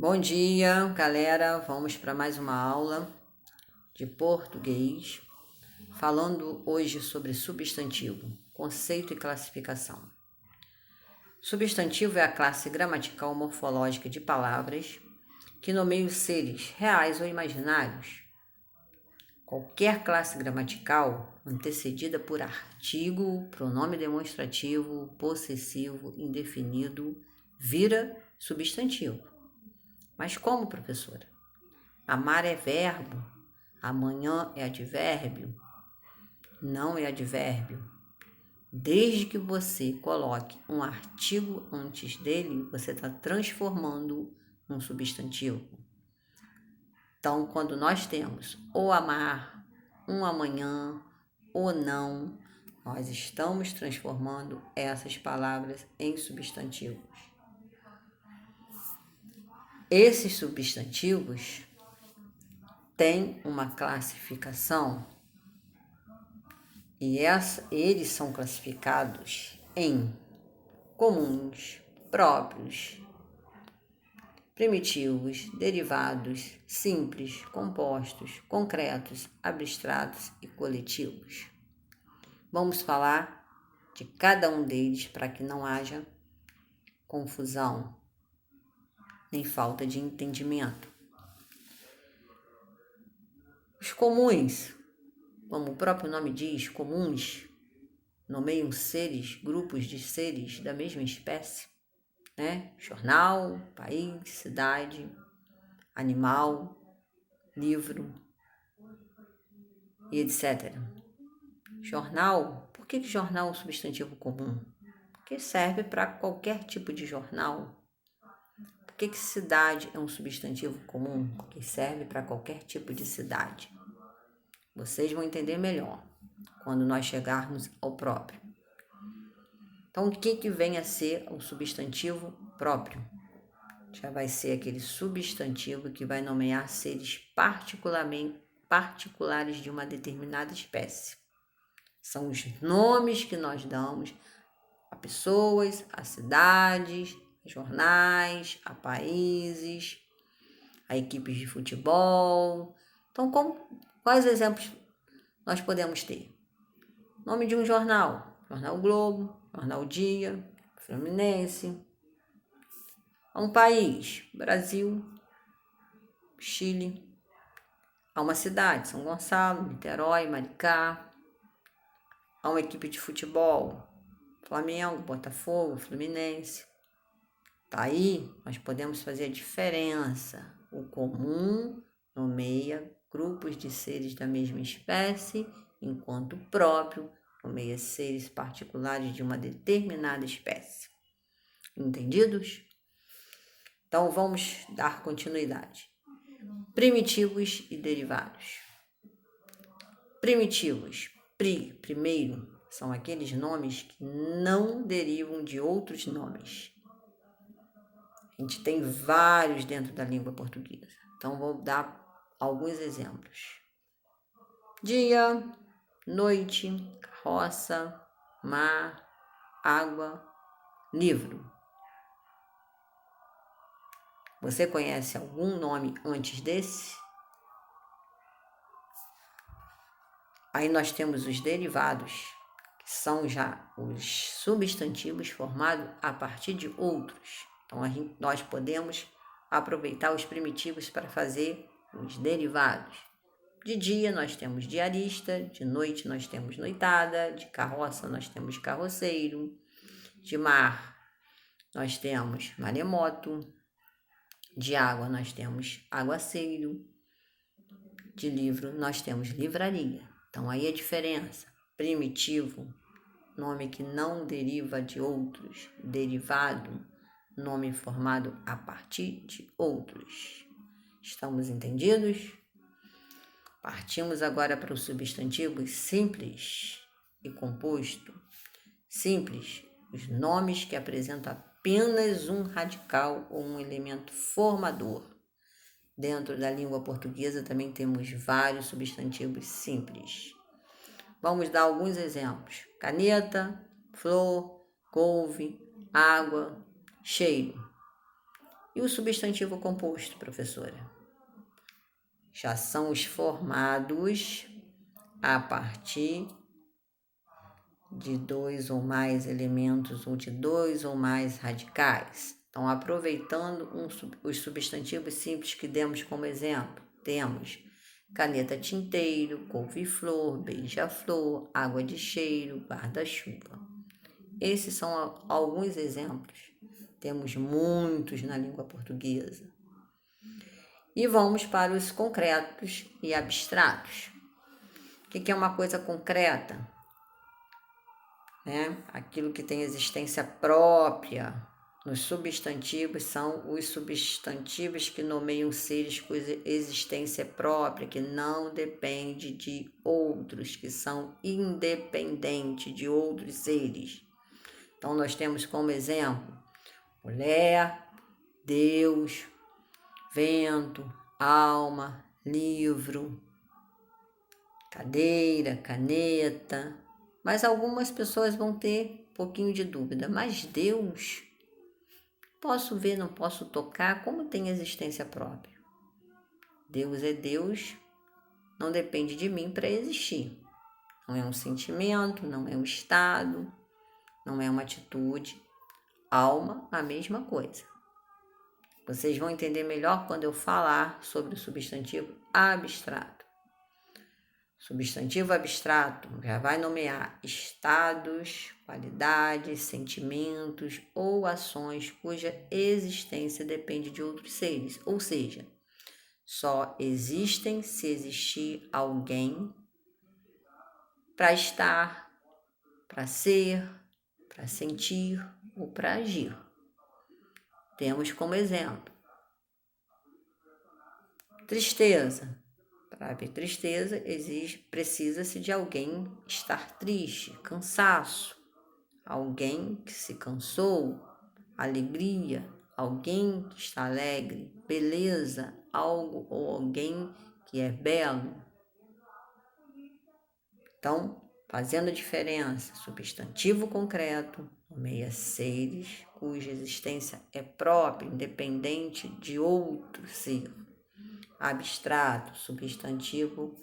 Bom dia, galera. Vamos para mais uma aula de português, falando hoje sobre substantivo, conceito e classificação. Substantivo é a classe gramatical morfológica de palavras que nomeiam seres reais ou imaginários. Qualquer classe gramatical antecedida por artigo, pronome demonstrativo, possessivo, indefinido, vira substantivo. Mas como, professora? Amar é verbo, amanhã é advérbio, não é advérbio. Desde que você coloque um artigo antes dele, você está transformando um substantivo. Então, quando nós temos o amar, um amanhã, o não, nós estamos transformando essas palavras em substantivos. Esses substantivos têm uma classificação e eles são classificados em comuns, próprios, primitivos, derivados, simples, compostos, concretos, abstratos e coletivos. Vamos falar de cada um deles para que não haja confusão nem falta de entendimento. Os comuns, como o próprio nome diz, comuns, nomeiam seres, grupos de seres da mesma espécie, né? Jornal, país, cidade, animal, livro e etc. Jornal, por que jornal é um substantivo comum? Porque serve para qualquer tipo de jornal. Por que cidade é um substantivo comum? Porque serve para qualquer tipo de cidade. Vocês vão entender melhor quando nós chegarmos ao próprio. Então, o que vem a ser o substantivo próprio? Já vai ser aquele substantivo que vai nomear seres particulares de uma determinada espécie. São os nomes que nós damos a pessoas, a cidades, a jornais, a países, a equipes de futebol. Então, quais exemplos nós podemos ter? Nome de um jornal: Jornal Globo, Jornal Dia, Fluminense. A um país: Brasil, Chile. A uma cidade: São Gonçalo, Niterói, Maricá. A uma equipe de futebol: Flamengo, Botafogo, Fluminense. Tá aí, nós podemos fazer a diferença. O comum nomeia grupos de seres da mesma espécie, enquanto o próprio nomeia seres particulares de uma determinada espécie. Entendidos? Então, vamos dar continuidade. Primitivos e derivados. Primitivos, primeiro, são aqueles nomes que não derivam de outros nomes. A gente tem vários dentro da língua portuguesa. Então, vou dar alguns exemplos. Dia, noite, carroça, mar, água, livro. Você conhece algum nome antes desse? Aí nós temos os derivados, que são já os substantivos formados a partir de outros. Então, nós podemos aproveitar os primitivos para fazer os derivados. De dia nós temos diarista, de noite nós temos noitada, de carroça nós temos carroceiro, de mar nós temos maremoto, de água nós temos aguaceiro, de livro nós temos livraria. Então aí a diferença: primitivo, nome que não deriva de outros; derivado, nome formado a partir de outros. Estamos entendidos? Partimos agora para os substantivos simples e composto. Simples, os nomes que apresentam apenas um radical ou um elemento formador. Dentro da língua portuguesa também temos vários substantivos simples. Vamos dar alguns exemplos: caneta, flor, couve, água, cheiro. E o substantivo composto, professora? Já são os formados a partir de 2 ou mais elementos ou de 2 ou mais radicais. Então, aproveitando os substantivos simples que demos como exemplo, temos caneta tinteiro, couve-flor, beija-flor, água de cheiro, guarda-chuva. Esses são alguns exemplos. Temos muitos na língua portuguesa. E vamos para os concretos e abstratos. O que é uma coisa concreta? Aquilo que tem existência própria. Nos substantivos são os substantivos que nomeiam seres com existência própria, que não depende de outros, que são independentes de outros seres. Então, nós temos como exemplo mulher, Deus, vento, alma, livro, cadeira, caneta. Mas algumas pessoas vão ter um pouquinho de dúvida. Mas Deus, posso ver, não posso tocar, como tem existência própria? Deus é Deus, não depende de mim para existir. Não é um sentimento, não é um estado, não é uma atitude. Alma, a mesma coisa. Vocês vão entender melhor quando eu falar sobre o substantivo abstrato. Substantivo abstrato já vai nomear estados, qualidades, sentimentos ou ações cuja existência depende de outros seres, ou seja, só existem se existir alguém para estar, para ser, para sentir ou para agir. Temos como exemplo tristeza. Para haver tristeza, precisa-se de alguém estar triste, cansaço, alguém que se cansou, alegria, alguém que está alegre, beleza, algo ou alguém que é belo. Então, fazendo a diferença, substantivo concreto nomeia seres cuja existência é própria, independente de outro ser. Abstrato, substantivo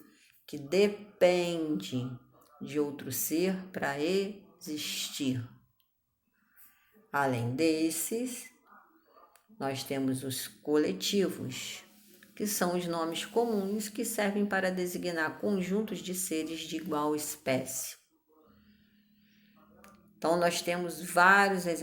que depende de outro ser para existir. Além desses, nós temos os coletivos, que são os nomes comuns que servem para designar conjuntos de seres de igual espécie. Então, nós temos vários exemplos